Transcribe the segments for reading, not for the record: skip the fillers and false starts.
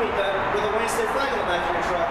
with a Wayne State flag on the back of your truck.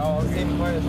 Oh, same first.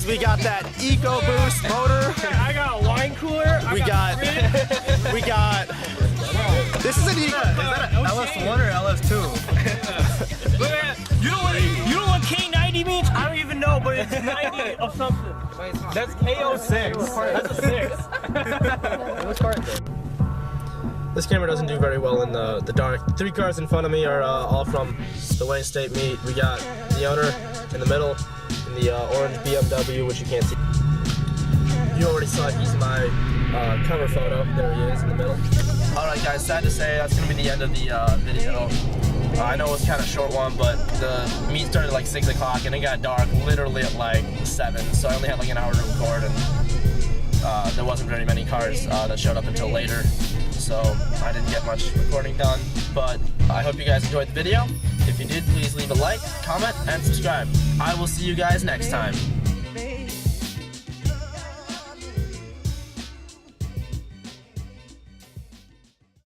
We got that EcoBoost motor. I got a wine cooler. We got this is an Eco. Is that an LS1 or LS2? Look at that. You know what K90 means? I don't even know, but it's 90 of something. That's KO6. That's a 6. This camera doesn't do very well in the dark. The three cars in front of me are all from the Wayne State meet. We got the owner in the middle, in the orange BMW, which you can't see. You already saw he's my cover photo. There he is in the middle. Alright guys, sad to say that's going to be the end of the video. I know it was kind of a short one, but the meet started at like 6 o'clock and it got dark literally at like 7, so I only had like an hour to record, and there wasn't very many cars that showed up until later, so I didn't get much recording done. But But I hope you guys enjoyed the video. If you did, please leave a like, comment, and subscribe. I will see you guys next time.